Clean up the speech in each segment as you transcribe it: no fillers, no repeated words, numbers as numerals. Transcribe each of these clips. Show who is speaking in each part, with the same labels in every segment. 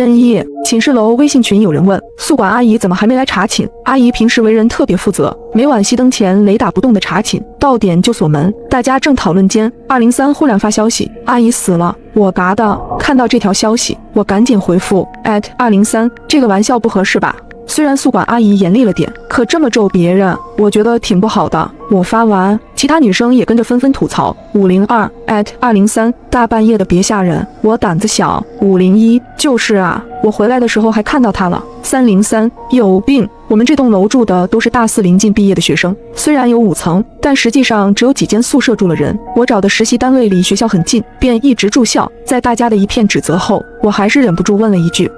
Speaker 1: 深夜，寝室楼微信群有人问宿管阿姨怎么还没来查寝。阿姨平时为人特别负责，每晚熄灯前雷打不动的查寝，到点就锁门。大家正讨论间，203忽然发消息，阿姨死了。我嘎的，看到这条消息，我赶紧回复@203，这个玩笑不合适吧？虽然宿管阿姨严厉了点，可这么咒别人，我觉得挺不好的。我发完，其他女生也跟着纷纷吐槽。502@203，大半夜的别吓人，我胆子小。501，就是啊，我回来的时候还看到他了。303，有病。我们这栋楼住的都是大4临近毕业的学生，虽然有5层，但实际上只有几间宿舍住了人。我找的实习单位离学校很近，便一直住校。在大家的一片指责后，我还是忍不住问了一句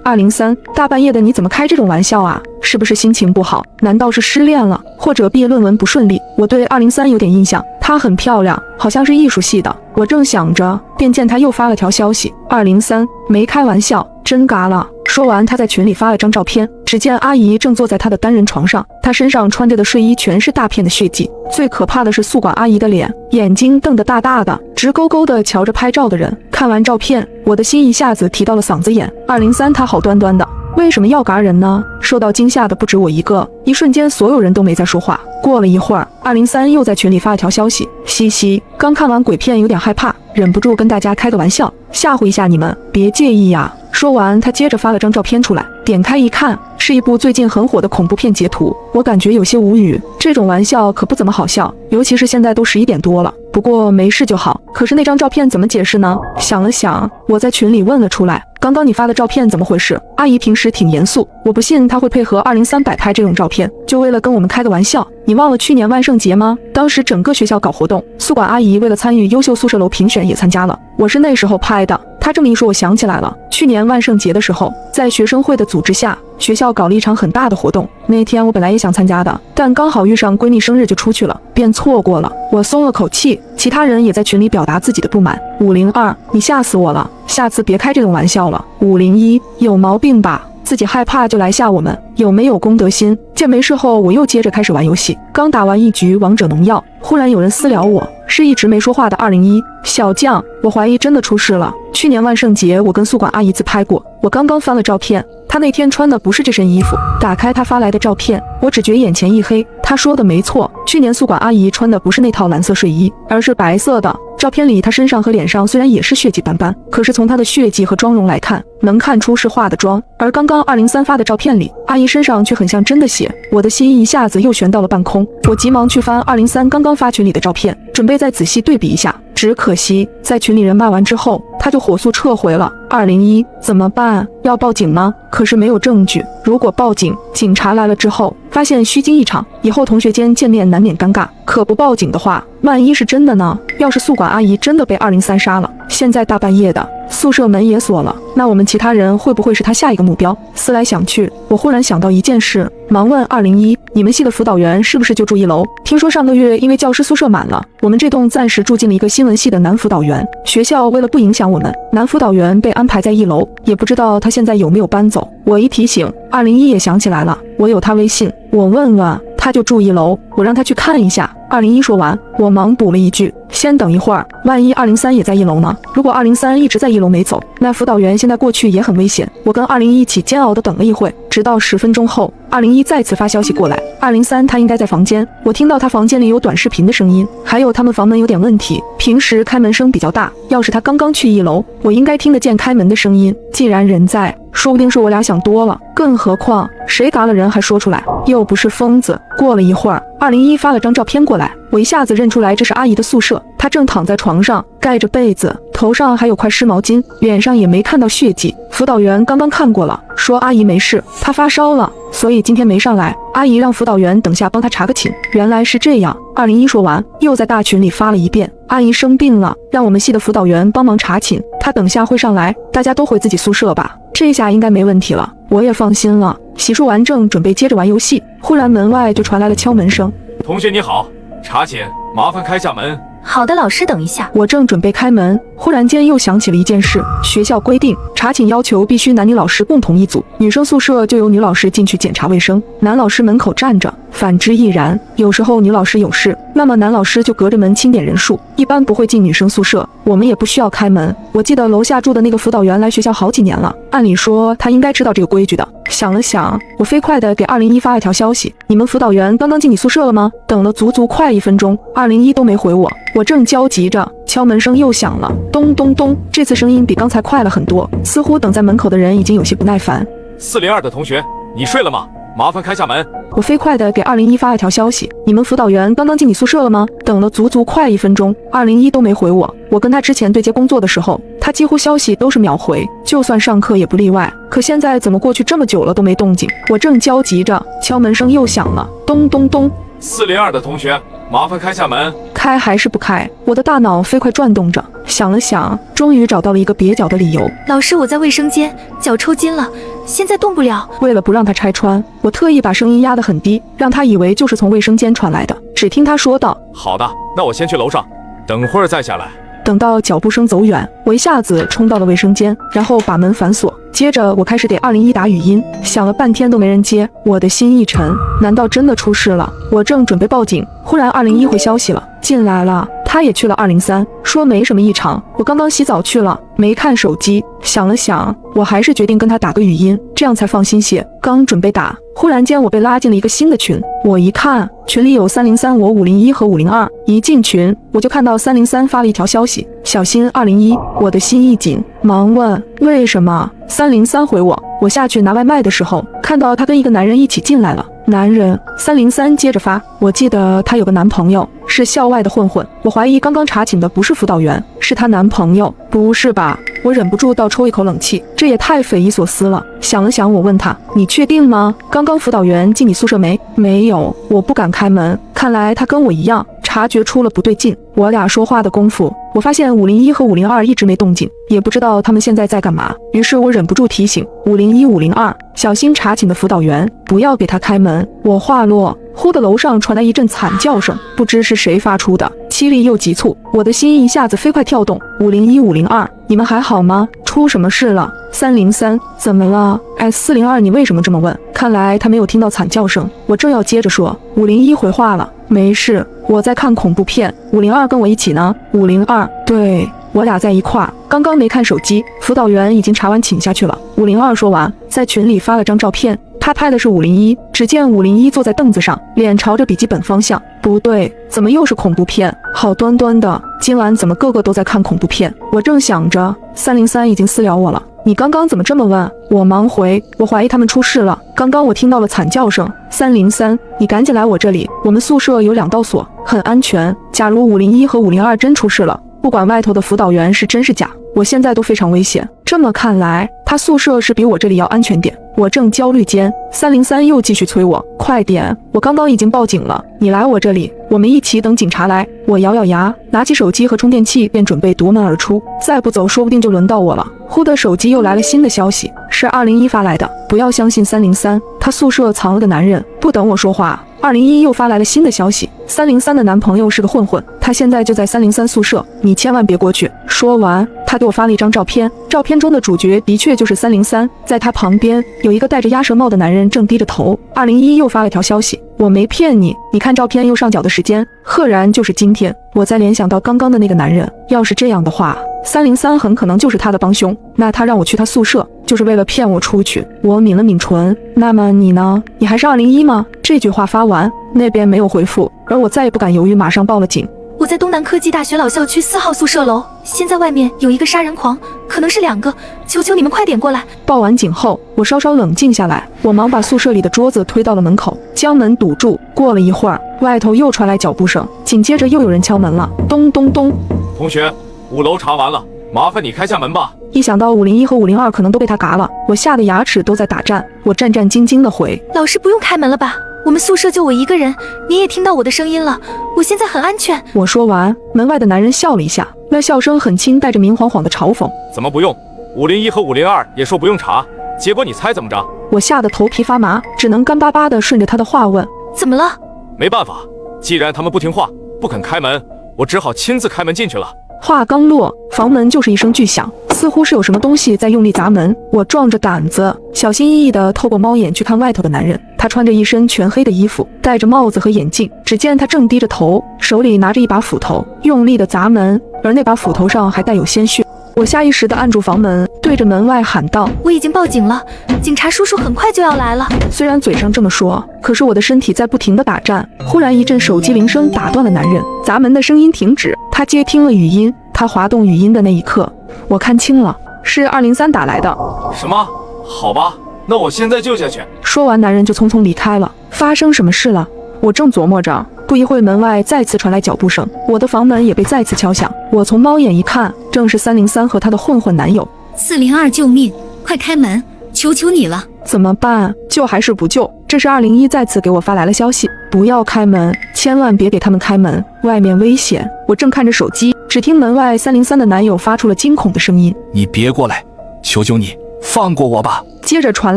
Speaker 1: ：203，大半夜的你怎么开这种玩笑啊？是不是心情不好？难道是失恋了，或者毕业论文不顺利？我对203有点印象，她很漂亮，好像是艺术系的。我正想着，便见她又发了条消息：203，没开玩笑，真嘎了。说完，他在群里发了张照片，只见阿姨正坐在她的单人床上，她身上穿着的睡衣全是大片的血迹。最可怕的是宿管阿姨的脸，眼睛瞪得大大的，直勾勾地瞧着拍照的人。看完照片，我的心一下子提到了嗓子眼。203，她好端端的，为什么要嘎人呢？受到惊吓的不止我一个，一瞬间所有人都没再说话。过了一会儿，203又在群里发了条消息：嘻嘻，刚看完鬼片有点害怕，忍不住跟大家开个玩笑，吓唬一下你们，别介意呀。说完，他接着发了张照片出来，点开一看，是一部最近很火的恐怖片截图。我感觉有些无语，这种玩笑可不怎么好笑，尤其是现在都11点多了。不过没事就好。可是那张照片怎么解释呢？想了想，我在群里问了出来，刚刚你发的照片怎么回事？阿姨平时挺严肃，我不信她会配合203摆拍这种照片，就为了跟我们开个玩笑。你忘了去年万圣节吗？当时整个学校搞活动，宿管阿姨为了参与优秀宿舍楼评选也参加了，我是那时候拍的。她这么一说，我想起来了，去年万圣节的时候，在学生会的组织下，学校搞了一场很大的活动。那天我本来也想参加的，但刚好遇上闺蜜生日就出去了，便错过了。我松了口气，其他人也在群里表达自己的不满。502，你吓死我了，下次别开这种玩笑了。501，有毛病吧？自己害怕就来吓我们，有没有公德心？见没事后，我又接着开始玩游戏。刚打完一局王者荣耀，忽然有人私聊我，是一直没说话的201，小将，我怀疑真的出事了。去年万圣节我跟宿管阿姨自拍过，我刚刚翻了照片，她那天穿的不是这身衣服。打开她发来的照片，我只觉眼前一黑。她说的没错，去年宿管阿姨穿的不是那套蓝色睡衣，而是白色的。照片里她身上和脸上虽然也是血迹斑斑，可是从她的血迹和妆容来看，能看出是化的妆。而刚刚203发的照片里，阿姨身上却很像真的血。我的心一下子又悬到了半空，我急忙去翻203刚刚发群里的照片，准备再仔细对比一下。只可惜在群里人骂完之后，他就火速撤回了。201，怎么办？要报警吗？可是没有证据，如果报警，警察来了之后发现虚惊一场，以后同学间见面难免尴尬。可不报警的话，万一是真的呢？要是宿管阿姨真的被203杀了，现在大半夜的，宿舍门也锁了，那我们其他人会不会是他下一个目标？思来想去，我忽然想到一件事，忙问201，你们系的辅导员是不是就住1楼？听说上个月因为教师宿舍满了，我们这栋暂时住进了一个新闻系的男辅导员，学校为了不影响我们，男辅导员被安排在1楼，也不知道他现在有没有搬走。我一提醒，201也想起来了，我有他微信，我问问，他就住1楼，我让他去看一下。201说完，我忙补了一句，先等一会儿，万一203也在1楼呢？如果203一直在1楼没走，那辅导员现在过去也很危险。我跟201一起煎熬的等了一会，直到10分钟后，201再次发消息过来，203他应该在房间，我听到他房间里有短视频的声音，还有他们房门有点问题，平时开门声比较大，要是他刚刚去1楼，我应该听得见开门的声音。既然人在，说不定是我俩想多了，更何况谁嘎了人还说出来，又不是疯子。过了一会儿，201发了张照片过来，我一下子认出来这是阿姨的宿舍，她正躺在床上，盖着被子，头上还有块湿毛巾，脸上也没看到血迹。辅导员刚刚看过了，说阿姨没事，她发烧了，所以今天没上来。阿姨让辅导员等下帮她查个寝。原来是这样。201说完，又在大群里发了一遍，阿姨生病了，让我们系的辅导员帮忙查寝，她等下会上来，大家都回自己宿舍吧。这下应该没问题了，我也放心了。洗漱完正准备接着玩游戏，忽然门外就传来了敲门声。
Speaker 2: 同学你好，查寝，麻烦开下门。好的，老师等一下。
Speaker 1: 我正准备开门，忽然间又想起了一件事。学校规定，查寝要求必须男女老师共同一组，女生宿舍就由女老师进去检查卫生，男老师门口站着，反之亦然。有时候女老师有事，那么男老师就隔着门清点人数，一般不会进女生宿舍，我们也不需要开门。我记得楼下住的那个辅导员来学校好几年了，按理说他应该知道这个规矩的。想了想，我飞快地给201发了条消息：你们辅导员刚刚进你宿舍了吗？等了足足快1分钟，201都没回我。我正焦急着，敲门声又响了，咚咚咚，这次声音比刚才快了很多，似乎等在门口的人已经有些不耐烦。
Speaker 3: 402的同学，你睡了吗？麻烦开下门。
Speaker 1: 我飞快地给201发了条消息：你们辅导员刚刚进你宿舍了吗？等了足足快1分钟，201都没回我。我跟他之前对接工作的时候，他几乎消息都是秒回，就算上课也不例外。可现在怎么过去这么久了都没动静？我正焦急着，敲门声又响了，咚咚咚。
Speaker 3: 402的同学，麻烦开下门。
Speaker 1: 开还是不开？我的大脑飞快转动着，想了想，终于找到了一个蹩脚的理由。
Speaker 2: 老师，我在卫生间，脚抽筋了，现在动不了。
Speaker 1: 为了不让他拆穿，我特意把声音压得很低，让他以为就是从卫生间传来的。只听他说道：
Speaker 3: 好的，那我先去楼上，等会儿再下来。
Speaker 1: 等到脚步声走远，我一下子冲到了卫生间，然后把门反锁。接着我开始给201打语音，响了半天都没人接，我的心一沉，难道真的出事了？我正准备报警，忽然201回消息了，进来了。他也去了203，说没什么异常。我刚刚洗澡去了，没看手机。想了想，我还是决定跟他打个语音，这样才放心些。刚准备打，忽然间我被拉进了一个新的群。我一看，群里有303、我501和502。一进群，我就看到303发了一条消息：小心201。我的心一紧，忙问为什么。303回我下去拿外卖的时候，看到他跟一个男人一起进来了。男人303接着发，我记得她有个男朋友，是校外的混混。我怀疑刚刚查寝的不是辅导员，是她男朋友。不是吧？我忍不住倒抽一口冷气，这也太匪夷所思了。想了想，我问他：你确定吗？刚刚辅导员进你宿舍没？没有。我不敢开门，看来他跟我一样察觉出了不对劲。我俩说话的功夫，我发现501和502一直没动静，也不知道他们现在在干嘛。于是我忍不住提醒501、502，小心查寝的辅导员，不要给他开门。我话落，忽的楼上传来一阵惨叫声，不知是谁发出的，凄厉又急促。我的心一下子飞快跳动。501、502，你们还好吗？出什么事了？303，怎么了？402，你为什么这么问？看来他没有听到惨叫声。我正要接着说，501回话了，没事，我在看恐怖片。502跟我一起呢。502，对，我俩在一块儿。刚刚没看手机，辅导员已经查完寝下去了。502说完，在群里发了张照片。他拍的是501，只见501坐在凳子上，脸朝着笔记本方向。不对，怎么又是恐怖片？好端端的，今晚怎么个个都在看恐怖片？我正想着，303已经私聊我了，你刚刚怎么这么问？我忙回，我怀疑他们出事了，刚刚我听到了惨叫声。303，你赶紧来我这里，我们宿舍有2道锁，很安全。假如501和502真出事了，不管外头的辅导员是真是假，我现在都非常危险。这么看来，他宿舍是比我这里要安全点。我正焦虑间，303又继续催我，快点，我刚刚已经报警了，你来我这里，我们一起等警察来。我咬咬牙，拿起手机和充电器，便准备夺门而出。再不走，说不定就轮到我了。忽的手机又来了新的消息，是201发来的，不要相信303，他宿舍藏了个男人。不等我说话，201又发来了新的消息，303的男朋友是个混混，他现在就在303宿舍，你千万别过去。说完，他给我发了一张照片，照片中的主角的确就是303，在他旁边有一个戴着鸭舌帽的男人正低着头。201又发了条消息，我没骗你，你看照片右上角的时间，赫然就是今天。我再联想到刚刚的那个男人，要是这样的话，303很可能就是他的帮凶，那他让我去他宿舍，就是为了骗我出去。我抿了抿唇，那么你呢？你还是201吗？这句话发完，那边没有回复，而我再也不敢犹豫，马上报了警。
Speaker 2: 我在东南科技大学老校区4号宿舍楼，现在外面有一个杀人狂，可能是2个，求求你们快点过来。
Speaker 1: 报完警后，我稍稍冷静下来，我忙把宿舍里的桌子推到了门口，将门堵住。过了一会儿，外头又传来脚步声，紧接着又有人敲门了，咚咚咚。
Speaker 3: 同学，5楼查完了，麻烦你开下门吧。
Speaker 1: 一想到501和502可能都被他嘎了，我吓得牙齿都在打颤。我战战兢兢地回：
Speaker 2: 老师不用开门了吧？我们宿舍就我一个人，你也听到我的声音了，我现在很安全。
Speaker 1: 我说完，门外的男人笑了一下，那笑声很轻，带着明晃晃的嘲讽。
Speaker 3: 怎么不用？501和502也说不用查，结果你猜怎么着？
Speaker 1: 我吓得头皮发麻，只能干巴巴地顺着他的话问：
Speaker 2: 怎么了？
Speaker 3: 没办法，既然他们不听话，不肯开门，我只好亲自开门进去了。
Speaker 1: 话刚落，房门就是一声巨响，似乎是有什么东西在用力砸门。我壮着胆子，小心翼翼地透过猫眼去看外头的男人。他穿着一身全黑的衣服，戴着帽子和眼镜。只见他正低着头，手里拿着一把斧头，用力地砸门，而那把斧头上还带有鲜血。我下意识地按住房门，对着门外喊道：“
Speaker 2: 我已经报警了，警察叔叔很快就要来了。”
Speaker 1: 虽然嘴上这么说，可是我的身体在不停地打颤。忽然一阵手机铃声打断了男人砸门的声音停止，他接听了语音。他滑动语音的那一刻，我看清了，是203打来的。
Speaker 3: 什么？好吧，那我现在就下去。
Speaker 1: 说完，男人就匆匆离开了。发生什么事了？我正琢磨着，不一会门外再次传来脚步声，我的房门也被再次敲响。我从猫眼一看，正是303和他的混混男友。
Speaker 2: 402，救命！快开门，求求你了！
Speaker 1: 怎么办？救还是不救？这是201再次给我发来了消息，不要开门，千万别给他们开门，外面危险。我正看着手机，只听门外303的男友发出了惊恐的声音：“
Speaker 4: 你别过来，求求你，放过我吧！”
Speaker 1: 接着传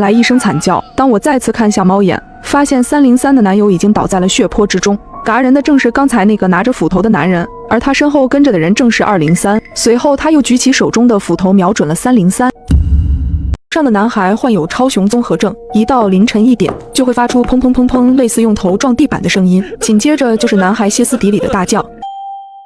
Speaker 1: 来一声惨叫。当我再次看向猫眼，发现303的男友已经倒在了血泊之中。嘎人的正是刚才那个拿着斧头的男人，而他身后跟着的人正是203。随后他又举起手中的斧头，瞄准了303。上的男孩患有超雄综合症，一到凌晨1点就会发出砰砰砰砰类似用头撞地板的声音，紧接着就是男孩歇斯底里的大叫。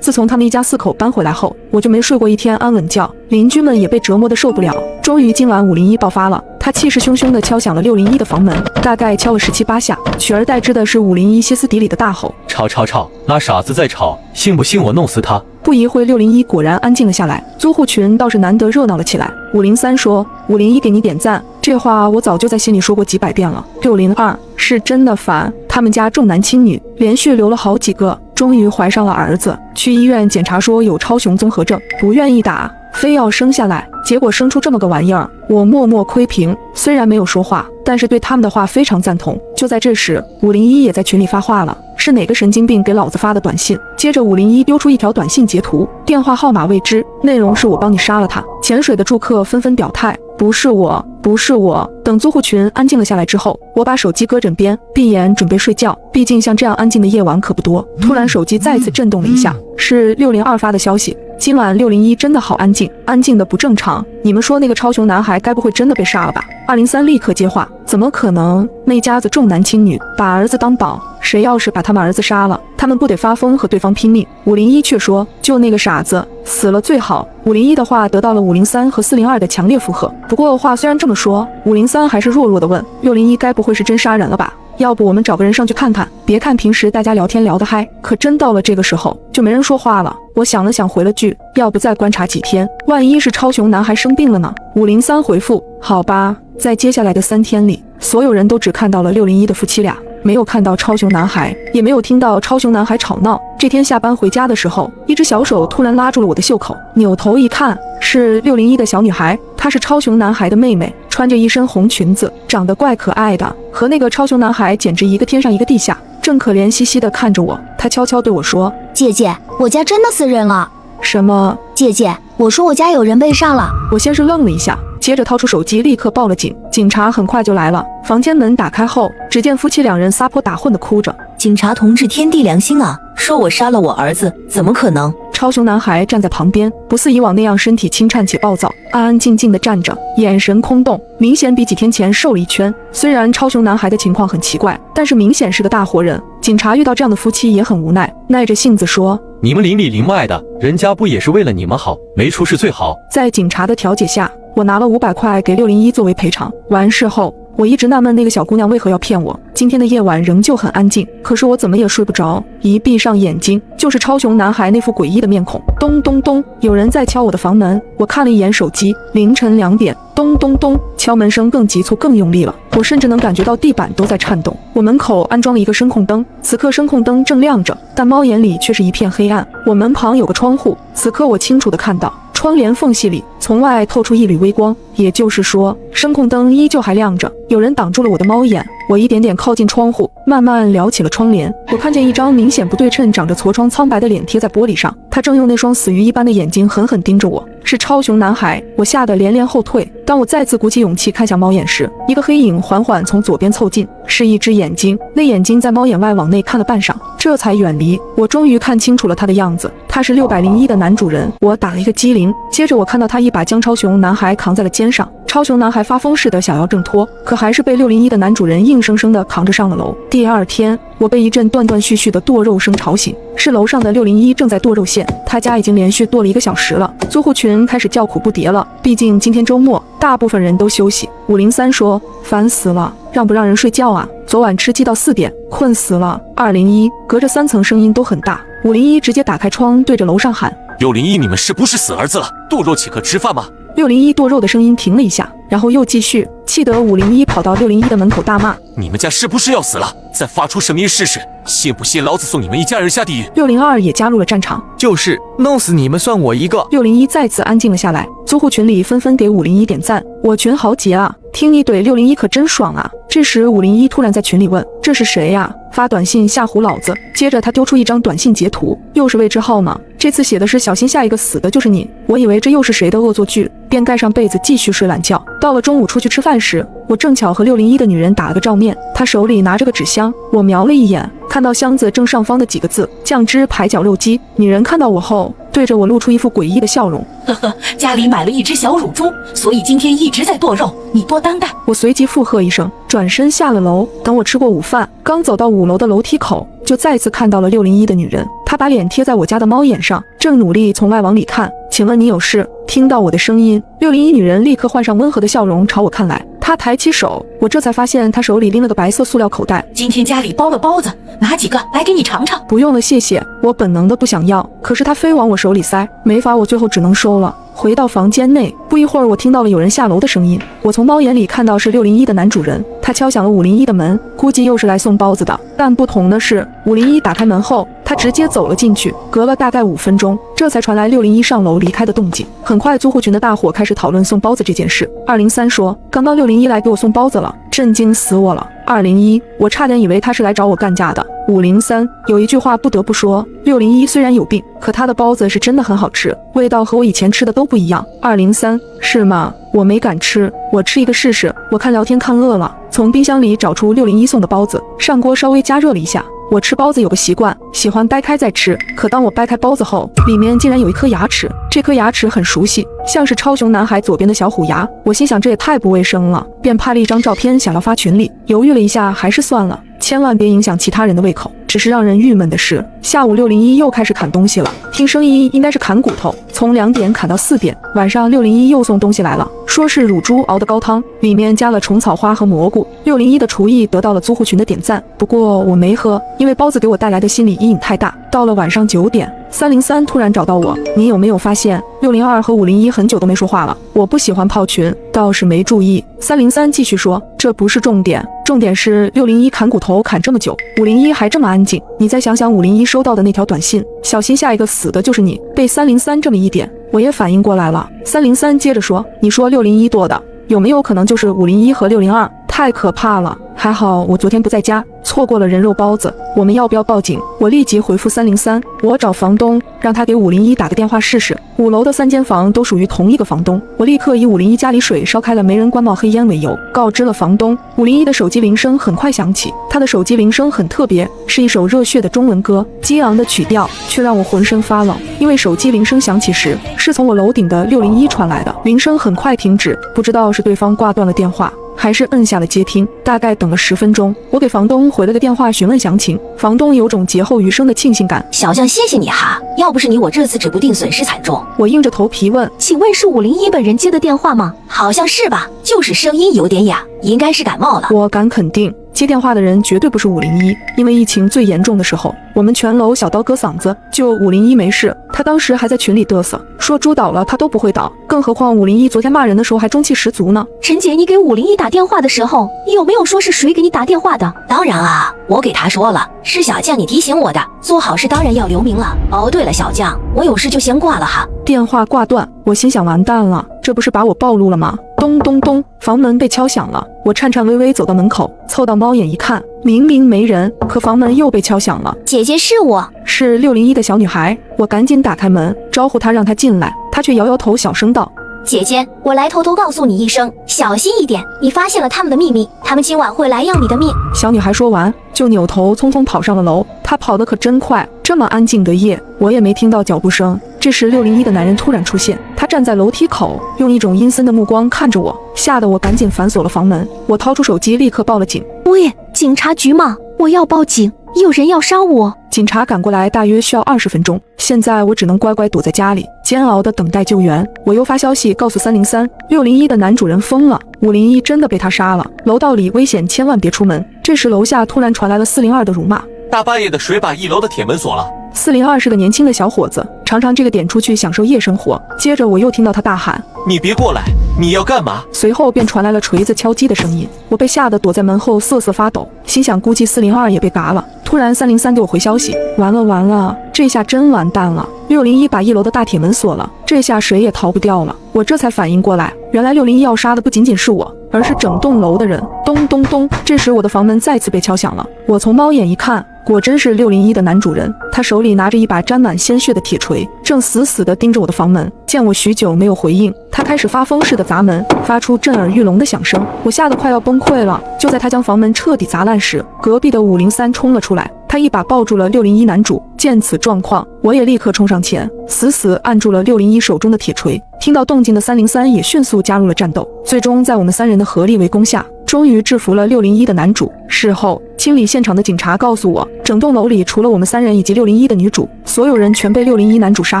Speaker 1: 自从他们一家4口搬回来后，我就没睡过一天安稳觉，邻居们也被折磨得受不了。终于今晚501爆发了，他气势汹汹地敲响了601的房门，大概敲了17、18下，取而代之的是501歇斯底里的大吼：“
Speaker 4: 吵，拉傻子在吵，信不信我弄死他？”
Speaker 1: 不一会，601果然安静了下来，租户群倒是难得热闹了起来。503说：“501给你点赞。”这话我早就在心里说过几百遍了。602是真的烦，他们家重男轻女，连续留了好几个，终于怀上了儿子，去医院检查说有超雄综合症，不愿意打，非要生下来，结果生出这么个玩意儿。我默默窥屏，虽然没有说话，但是对他们的话非常赞同。就在这时，501也在群里发话了。是哪个神经病给老子发的短信？接着501丢出一条短信截图，电话号码未知，内容是我帮你杀了他。潜水的住客纷纷表态，不是我，不是我。等租户群安静了下来之后，我把手机搁枕边，闭眼准备睡觉。毕竟像这样安静的夜晚可不多。突然手机再次震动了一下，是602发的消息。今晚601真的好安静，安静的不正常。你们说那个超雄男孩该不会真的被杀了吧？203立刻接话，怎么可能？那家子重男轻女，把儿子当宝，谁要是把他们儿子杀了，他们不得发疯和对方拼命？501却说，就那个傻子死了最好。501的话得到了503和402的强烈附和。不过话虽然这么说，503还是弱弱的问601，该不会是真杀人了吧？要不我们找个人上去看看？别看平时大家聊天聊得嗨，可真到了这个时候就没人说话了。我想了想，回了句，要不再观察几天，万一是超雄男孩生病了呢？503回复，好吧。在接下来的3天里，所有人都只看到了601的夫妻俩，没有看到超雄男孩，也没有听到超雄男孩吵闹。这天下班回家的时候，一只小手突然拉住了我的袖口，扭头一看，是601的小女孩，她是超雄男孩的妹妹，穿着一身红裙子，长得怪可爱的，和那个超雄男孩简直一个天上一个地下，正可怜兮兮地看着我。她悄悄对我说：“
Speaker 5: 姐姐，我家真的死人了。”
Speaker 1: 什么？
Speaker 5: 姐姐，我说我家有人被杀了。
Speaker 1: 我先是愣了一下，接着掏出手机立刻报了警。警察很快就来了，房间门打开后，只见夫妻2人撒泼打混的哭着：“
Speaker 6: 警察同志，天地良心啊，说我杀了我儿子，怎么可能？”
Speaker 1: 超雄男孩站在旁边，不似以往那样身体轻颤且暴躁，安安静静地站着，眼神空洞，明显比几天前瘦了一圈。虽然超雄男孩的情况很奇怪，但是明显是个大活人。警察遇到这样的夫妻也很无奈，耐着性子说：“
Speaker 4: 你们邻里邻外的，人家不也是为了你们好，没出事最好。”
Speaker 1: 在警察的调解下，我拿了500块给601作为赔偿。完事后，我一直纳闷那个小姑娘为何要骗我。今天的夜晚仍旧很安静，可是我怎么也睡不着，一闭上眼睛就是超雄男孩那副诡异的面孔。咚咚咚，有人在敲我的房门。我看了一眼手机，凌晨2点。咚咚咚，敲门声更急促更用力了，我甚至能感觉到地板都在颤动。我门口安装了一个声控灯，此刻声控灯正亮着，但猫眼里却是一片黑暗。我门旁有个窗户，此刻我清楚地看到窗帘缝隙里从外透出一缕微光，也就是说声控灯依旧还亮着。有人挡住了我的猫眼，我一点点靠近窗户，慢慢撩起了窗帘。我看见一张明显不对称、长着痤疮苍白的脸贴在玻璃上，他正用那双死鱼一般的眼睛狠狠盯着我，是超雄男孩。我吓得连连后退。当我再次鼓起勇气看向猫眼时，一个黑影缓缓从左边凑近，是一只眼睛。那眼睛在猫眼外往内看了半晌，这才远离。我终于看清楚了他的样子，他是601的男主人。我打了一个激灵，接着我看到他一把将超雄男孩扛在了肩上，超雄男孩发疯似的想要挣脱，可还是被601的男主人硬生生的扛着上了楼。第二天，我被一阵断断续续的剁肉声吵醒，是楼上的601正在剁肉馅，他家已经连续剁了1个小时了。租户群开始叫苦不迭了，毕竟今天周末，大部分人都休息。503说：“烦死了，让不让人睡觉啊？昨晚吃鸡到4点，困死了。”201隔着3层声音都很大，501直接打开窗对着楼上喊
Speaker 7: ：“601，你们是不是死儿子了？剁肉岂可吃饭吗
Speaker 1: ？”601剁肉的声音停了一下，然后又继续，气得501跑到601的门口大骂：“
Speaker 7: 你们家是不是要死了？再发出声音试试，信不信老子送你们一家人下地狱
Speaker 1: ！”602也加入了战场，
Speaker 8: 就是弄死你们算我一个。
Speaker 1: 601再次安静了下来，租户群里纷纷给501点赞，我群豪杰啊，听你怼601可真爽啊！这时501突然在群里问：“这是谁呀？发短信吓唬老子！”接着他丢出一张短信截图，又是魏志浩吗？这次写的是小心下一个死的就是你。我以为这又是谁的恶作剧，便盖上被子继续睡懒觉。到了中午出去吃饭时，我正巧和601的女人打了个照面，她手里拿着个纸箱，我瞄了一眼，看到箱子正上方的几个字：酱汁排脚肉鸡。女人看到我后，对着我露出一副诡异的笑容：“
Speaker 6: 呵呵，家里买了一只小乳猪，所以今天一直在剁肉，你多担待。”
Speaker 1: 我随即附和一声，转身下了楼。等我吃过午饭，刚走到5楼的楼梯口，就再次看到了601的女人。她把脸贴在我家的猫眼上，正努力从外往里看。请问你有事？听到我的声音，601女人立刻换上温和的笑容朝我看来。她抬起手，我这才发现她手里拎了个白色塑料口袋。
Speaker 6: 今天家里包了包子，拿几个来给你尝尝。
Speaker 1: 不用了，谢谢。我本能的不想要，可是她非往我手里塞，没法，我最后只能收了。回到房间内，不一会儿，我听到了有人下楼的声音。我从猫眼里看到是601的男主人，他敲响了501的门，估计又是来送包子的。但不同的是，501打开门后，他直接走了进去。隔了大概5分钟，这才传来601上楼离开的动静。很快，租户群的大伙开始讨论送包子这件事。203说：“刚刚601来给我送包子了，震惊死我了。”201，我差点以为他是来找我干架的。503，有一句话不得不说，601虽然有病，可他的包子是真的很好吃，味道和我以前吃的都不一样。203，是吗？我没敢吃，我吃一个试试。我看聊天看饿了，从冰箱里找出601送的包子，上锅稍微加热了一下。我吃包子有个习惯，喜欢掰开再吃，可当我掰开包子后，里面竟然有一颗牙齿，这颗牙齿很熟悉，像是超雄男孩左边的小虎牙。我心想这也太不卫生了，便拍了一张照片想要发群里，犹豫了一下还是算了，千万别影响其他人的胃口。只是让人郁闷的是，下午601又开始砍东西了，听声音应该是砍骨头，从2点砍到4点。晚上601又送东西来了，说是乳猪熬的高汤，里面加了虫草花和蘑菇。601的厨艺得到了租户群的点赞，不过我没喝，因为包子给我带来的心理阴影太大。到了晚上9点，303突然找到我，你有没有发现602和501很久都没说话了？我不喜欢泡群，倒是没注意。303继续说，这不是重点，重点是601砍骨头砍这么久，501还这么安静。你再想想501收到的那条短信，小心下一个死的就是你。被303这么一点，我也反应过来了。303接着说，你说601剁的，有没有可能就是501和602？太可怕了，还好我昨天不在家，错过了人肉包子。我们要不要报警？我立即回复303，我找房东，让他给501打个电话试试。5楼的3间房都属于同一个房东，我立刻以501家里水烧开了没人关冒黑烟为由，告知了房东。501的手机铃声很快响起，他的手机铃声很特别，是一首热血的中文歌，激昂的曲调却让我浑身发冷，因为手机铃声响起时是从我楼顶的601传来的，铃声很快停止，不知道是对方挂断了电话，还是摁下了接听。大概等了10分钟，我给房东回了个电话询问详情，房东有种劫后余生的庆幸感。
Speaker 6: 小将谢谢你哈，要不是你我这次指不定损失惨重。
Speaker 1: 我硬着头皮问，
Speaker 2: 请问是501本人接的电话吗？
Speaker 6: 好像是吧，就是声音有点哑，应该是感冒了。
Speaker 1: 我敢肯定，接电话的人绝对不是501，因为疫情最严重的时候，我们全楼小刀割嗓子，就501没事，他当时还在群里嘚瑟，说猪倒了他都不会倒，更何况501昨天骂人的时候还中气十足呢。
Speaker 2: 陈姐，你给501打电话的时候，你有没有说是谁给你打电话的？
Speaker 6: 当然啊，我给他说了，是小将你提醒我的，做好事当然要留名了。哦，对了，小将，我有事就先挂了哈。
Speaker 1: 电话挂断，我心想完蛋了，这不是把我暴露了吗？咚咚咚，房门被敲响了，我颤颤巍巍走到门口，凑到猫眼一看，明明没人，可房门又被敲响了。
Speaker 5: 姐姐是我，
Speaker 1: 是601的小女孩，我赶紧打开门，招呼她让她进来，她却摇摇头，小声道：
Speaker 5: 姐姐，我来偷偷告诉你一声，小心一点，你发现了他们的秘密，他们今晚会来要你的命。
Speaker 1: 小女孩说完，就扭头匆匆跑上了楼。她跑得可真快，这么安静的夜，我也没听到脚步声。这时601的男人突然出现，他站在楼梯口，用一种阴森的目光看着我，吓得我赶紧反锁了房门。我掏出手机，立刻报了警。
Speaker 2: 喂，警察局吗？我要报警，有人要杀我。
Speaker 1: 警察赶过来大约需要20分钟，现在我只能乖乖躲在家里，煎熬地等待救援。我又发消息告诉303，601的男主人疯了，501真的被他杀了，楼道里危险，千万别出门。这时楼下突然传来了402的辱骂。
Speaker 7: 大半夜的，谁把1楼的铁门锁了
Speaker 1: ？402是个年轻的小伙子，常常这个点出去享受夜生活。接着我又听到他大喊：“
Speaker 7: 你别过来！你要干嘛？”
Speaker 1: 随后便传来了锤子敲击的声音。我被吓得躲在门后瑟瑟发抖，心想估计402也被嘎了。突然303给我回消息：“完了完了，这下真完蛋了！601把1楼的大铁门锁了，这下谁也逃不掉了。”我这才反应过来，原来601要杀的不仅仅是我，而是整栋楼的人。咚咚咚！这时我的房门再次被敲响了。我从猫眼一看，果真是601的男主人，他手里拿着一把沾满鲜血的铁锤，正死死地盯着我的房门。见我许久没有回应，他开始发疯似的砸门，发出震耳欲聋的响声。我吓得快要崩溃了。就在他将房门彻底砸烂时，隔壁的503冲了出来，他一把抱住了601男主。见此状况，我也立刻冲上前，死死按住了601手中的铁锤。听到动静的303也迅速加入了战斗，最终在我们3人的合力围攻下，终于制服了601的男主。事后，清理现场的警察告诉我，整栋楼里除了我们3人以及601的女主，所有人全被601男主杀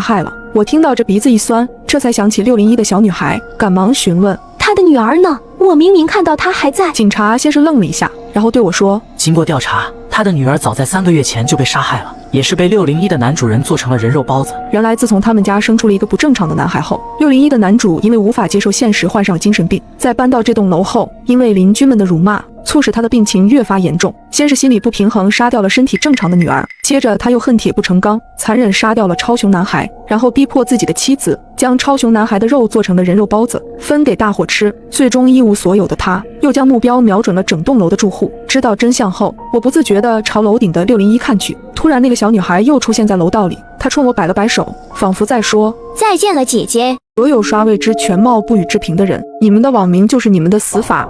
Speaker 1: 害了。我听到这鼻子一酸，这才想起601的小女孩，赶忙询问
Speaker 2: 他的女儿呢？我明明看到她还在。
Speaker 1: 警察先是愣了一下，然后对我说：“
Speaker 9: 经过调查，他的女儿早在3个月前就被杀害了，也是被601的男主人做成了人肉包子。”
Speaker 1: 原来自从他们家生出了一个不正常的男孩后，601的男主因为无法接受现实，患上了精神病。在搬到这栋楼后，因为邻居们的辱骂，促使他的病情越发严重。先是心理不平衡，杀掉了身体正常的女儿，接着他又恨铁不成钢，残忍杀掉了超雄男孩，然后逼迫自己的妻子将超雄男孩的肉做成了人肉包子，分给大伙吃。最终一无所有的他，又将目标瞄准了整栋楼的住户。知道真相后，我不自觉地朝楼顶的601看去，突然那个小女孩又出现在楼道里，她冲我摆了摆手，仿佛在说：“
Speaker 5: 再见了，姐姐。”
Speaker 1: 所有刷未知全貌不予置评的人，你们的网名就是你们的死法。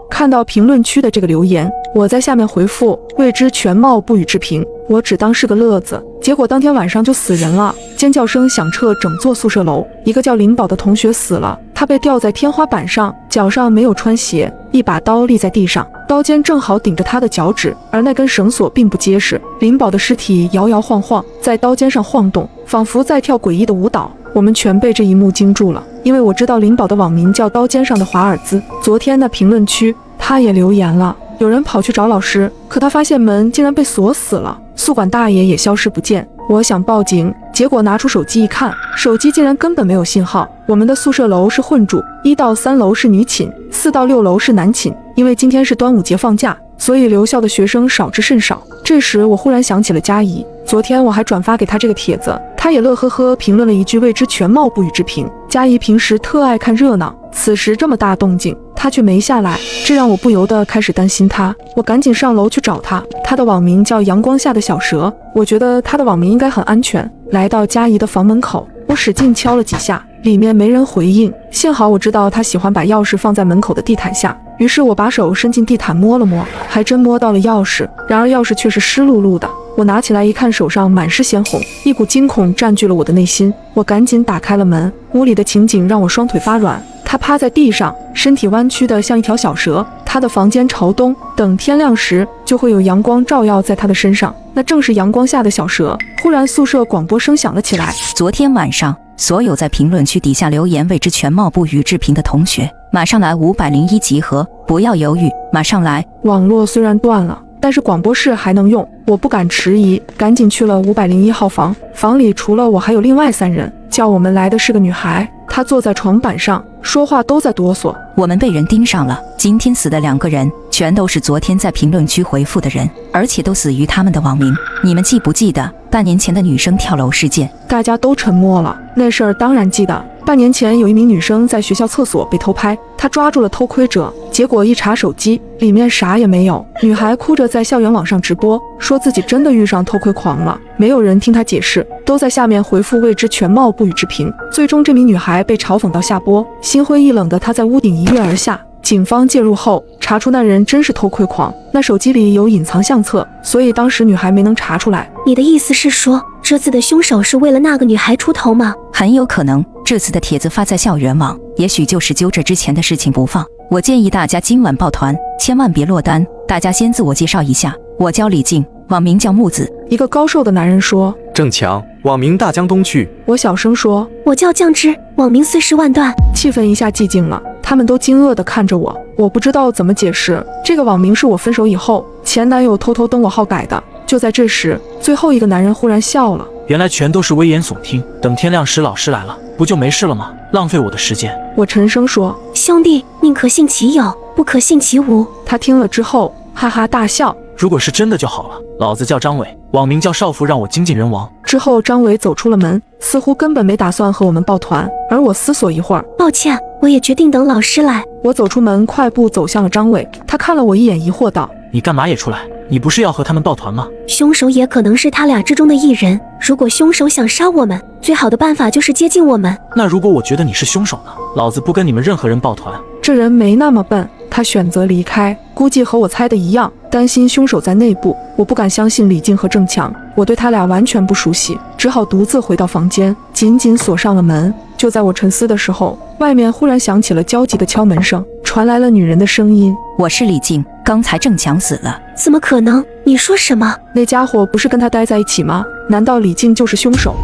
Speaker 1: 看到评论区的这个留言，我在下面回复未知全貌不予置评，我只当是个乐子。结果当天晚上就死人了，尖叫声响彻整座宿舍楼。一个叫林宝的同学死了，他被吊在天花板上，脚上没有穿鞋，一把刀立在地上，刀尖正好顶着他的脚趾，而那根绳索并不结实。林宝的尸体摇摇晃晃在刀尖上晃动，仿佛在跳诡异的舞蹈。我们全被这一幕惊住了，因为我知道林宝的网名叫刀尖上的华尔兹。昨天的评论区他也留言了，有人跑去找老师，可他发现门竟然被锁死了，宿管大爷也消失不见。我想报警，结果拿出手机一看，手机竟然根本没有信号。我们的宿舍楼是混住，1到3楼是女寝，4到6楼是男寝。因为今天是端午节放假，所以留校的学生少之甚少。这时我忽然想起了佳怡，昨天我还转发给她这个帖子，她也乐呵呵评论了一句未知全貌不予置评。佳怡平时特爱看热闹，此时这么大动静，她却没下来，这让我不由得开始担心她。我赶紧上楼去找她，她的网名叫阳光下的小蛇，我觉得她的网名应该很安全。来到佳怡的房门口，我使劲敲了几下，里面没人回应。幸好我知道她喜欢把钥匙放在门口的地毯下，于是我把手伸进地毯摸了摸，还真摸到了钥匙，然而钥匙却是湿漉漉的。我拿起来一看，手上满是鲜红，一股惊恐占据了我的内心。我赶紧打开了门，屋里的情景让我双腿发软。他趴在地上，身体弯曲的像一条小蛇，他的房间朝东，等天亮时就会有阳光照耀在他的身上，那正是阳光下的小蛇。忽然宿舍广播声响了起来，
Speaker 6: 昨天晚上所有在评论区底下留言未知全貌不予置评的同学，马上来501集合，不要犹豫，马上来。
Speaker 1: 网络虽然断了，但是广播室还能用，我不敢迟疑，赶紧去了501号房。房里除了我还有另外3人，叫我们来的是个女孩，她坐在床板上，说话都在哆嗦。
Speaker 6: 我们被人盯上了，今天死的2个人全都是昨天在评论区回复的人，而且都死于他们的网名。你们记不记得半年前的女生跳楼事件？
Speaker 1: 大家都沉默了。那事儿当然记得，半年前有一名女生在学校厕所被偷拍，她抓住了偷窥者，结果一查手机，里面啥也没有。女孩哭着在校园网上直播，说自己真的遇上偷窥狂了，没有人听她解释，都在下面回复未知全貌不予置评。最终这名女孩被嘲讽到下播，心灰意冷的她在屋顶一跃而下。警方介入后，查出那人真是偷窥狂，那手机里有隐藏相册，所以当时女孩没能查出来。
Speaker 5: 你的意思是说，这次的凶手是为了那个女孩出头吗？
Speaker 6: 很有可能，这次的帖子发在校园网，也许就是揪着之前的事情不放。我建议大家今晚抱团，千万别落单。大家先自我介绍一下，我叫李静，网名叫木子。
Speaker 1: 一个高瘦的男人说。
Speaker 8: 郑强，网名大江东去。
Speaker 1: 我小声说。
Speaker 5: 我叫酱汁，网名碎尸万段。
Speaker 1: 气氛一下寂静了，他们都惊愕地看着我，我不知道怎么解释。这个网名是我分手以后前男友偷偷登我号改的。就在这时，最后一个男人忽然笑了。
Speaker 9: 原来全都是危言耸听，等天亮时老师来了，不就没事了吗？浪费我的时间。
Speaker 1: 我沉声说。
Speaker 5: 兄弟，宁可信其有，不可信其无。
Speaker 1: 他听了之后哈哈大笑。
Speaker 9: 如果是真的就好了。老子叫张伟，网名叫少妇，让我精尽人亡。
Speaker 1: 之后张伟走出了门，似乎根本没打算和我们抱团。而我思索一会儿，
Speaker 5: 抱歉，我也决定等老师来。
Speaker 1: 我走出门，快步走向了张伟。他看了我一眼，疑惑道：
Speaker 9: 你干嘛也出来？你不是要和他们抱团吗？
Speaker 5: 凶手也可能是他俩之中的一人。如果凶手想杀我们，最好的办法就是接近我们。
Speaker 9: 那如果我觉得你是凶手呢？老子不跟你们任何人抱团。
Speaker 1: 这人没那么笨，他选择离开，估计和我猜的一样，担心凶手在内部。我不敢相信李静和郑强，我对他俩完全不熟悉，只好独自回到房间，紧紧锁上了门。就在我沉思的时候，外面忽然响起了焦急的敲门声，传来了女人的声音：
Speaker 6: 我是李静，刚才郑强死了。
Speaker 5: 怎么可能？你说什么？
Speaker 1: 那家伙不是跟他待在一起吗？难道李静就是凶手？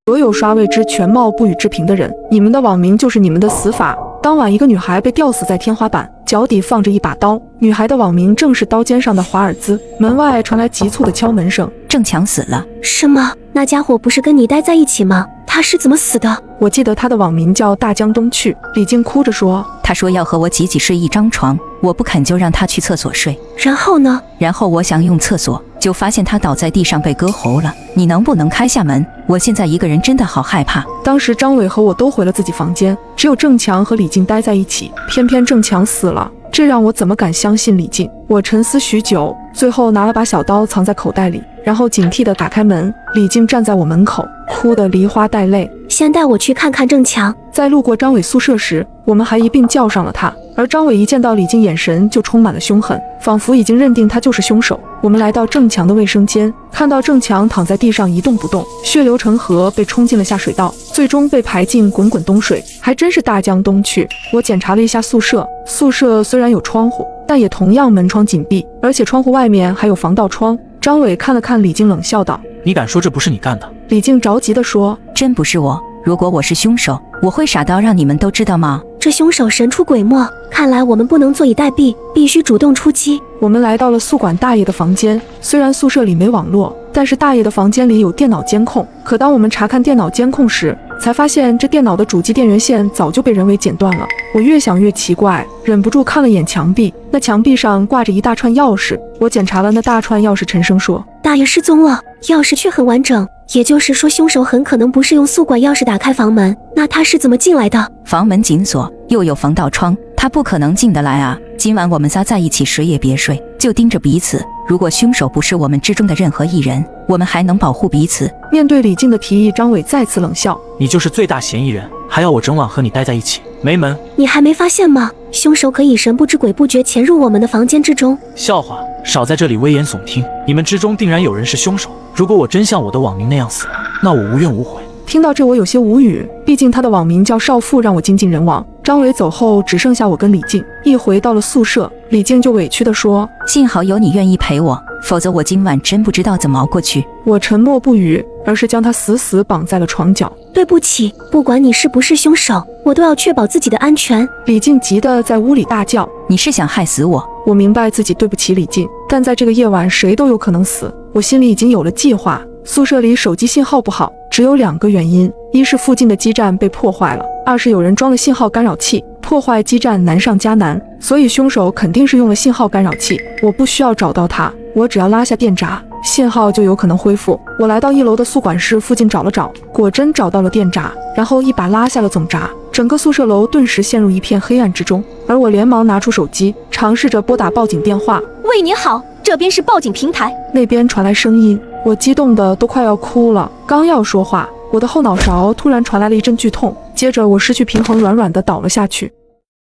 Speaker 1: 所有刷未知全貌不予置评的人，你们的网名就是你们的死法。当晚，一个女孩被吊死在天花板，脚底放着一把刀，女孩的网名正是刀尖上的华尔兹。门外传来急促的敲门声。
Speaker 6: 郑强死了。
Speaker 5: 什么？那家伙不是跟你待在一起吗？他是怎么死的？
Speaker 1: 我记得他的网名叫大江东去。李静哭着说。
Speaker 6: 他说要和我挤睡一张床，我不肯就让他去厕所睡。
Speaker 5: 然后呢？
Speaker 6: 然后我想用厕所，就发现他倒在地上被割喉了。你能不能开下门？我现在一个人真的好害怕。
Speaker 1: 当时张伟和我都回了自己房间，只有郑强和李静待在一起，偏偏郑强死了，这让我怎么敢相信李静？我沉思许久，最后拿了把小刀藏在口袋里，然后警惕地打开门。李静站在我门口，哭得梨花带泪。
Speaker 5: 先带我去看看郑强。
Speaker 1: 在路过张伟宿舍时，我们还一并叫上了他，而张伟一见到李静，眼神就充满了凶狠，仿佛已经认定他就是凶手。我们来到郑强的卫生间，看到郑强躺在地上一动不动，血流成河，被冲进了下水道，最终被排进滚滚东水，还真是大江东去。我检查了一下宿舍，宿舍虽然有窗户，但也同样门窗紧闭，而且窗户外面还有防盗窗。张伟看了看李静，冷笑道：
Speaker 9: 你敢说这不是你干的？
Speaker 1: 李静着急地说：
Speaker 6: 真不是我，如果我是凶手，我会傻到让你们都知道吗？
Speaker 5: 这凶手神出鬼没，看来我们不能坐以待毙，必须主动出击。
Speaker 1: 我们来到了宿管大爷的房间，虽然宿舍里没网络，但是大爷的房间里有电脑监控。可当我们查看电脑监控时，才发现这电脑的主机电源线早就被人为剪断了。我越想越奇怪，忍不住看了眼墙壁，那墙壁上挂着一大串钥匙。我检查了那大串钥匙，沉声说：
Speaker 5: 大爷失踪了，钥匙却很完整，也就是说凶手很可能不是用宿管钥匙打开房门，那他是怎么进来的？
Speaker 6: 房门紧锁，又有防盗窗，他不可能进得来啊。今晚我们仨在一起，谁也别睡，就盯着彼此。如果凶手不是我们之中的任何一人，我们还能保护彼此。
Speaker 1: 面对李静的提议，张伟再次冷笑：
Speaker 9: 你就是最大嫌疑人，还要我整晚和你待在一起？没门！
Speaker 5: 你还没发现吗？凶手可以神不知鬼不觉潜入我们的房间之中。
Speaker 9: 笑话，少在这里危言耸听！你们之中定然有人是凶手。如果我真像我的网名那样死了，那我无怨无悔。
Speaker 1: 听到这我有些无语，毕竟他的网名叫少妇，让我精尽人亡。张伟走后，只剩下我跟李静。一回到了宿舍，李静就委屈地说：
Speaker 6: 幸好有你愿意陪我，否则我今晚真不知道怎么熬过去。
Speaker 1: 我沉默不语，而是将他死死绑在了床角。
Speaker 5: 对不起，不管你是不是凶手，我都要确保自己的安全。
Speaker 1: 李静急得在屋里大叫：
Speaker 6: 你是想害死我？
Speaker 1: 我明白自己对不起李静，但在这个夜晚谁都有可能死，我心里已经有了计划。宿舍里手机信号不好，只有2个原因：一是附近的基站被破坏了，2是有人装了信号干扰器，破坏基站难上加难，所以凶手肯定是用了信号干扰器。我不需要找到他，我只要拉下电闸，信号就有可能恢复。我来到1楼的宿管室附近找了找，果真找到了电闸，然后一把拉下了总闸，整个宿舍楼顿时陷入一片黑暗之中。而我连忙拿出手机，尝试着拨打报警电话。
Speaker 2: 喂，你好，这边是报警平台。
Speaker 1: 那边传来声音，我激动的都快要哭了。刚要说话，我的后脑勺突然传来了一阵剧痛，接着我失去平衡，软软的倒了下去。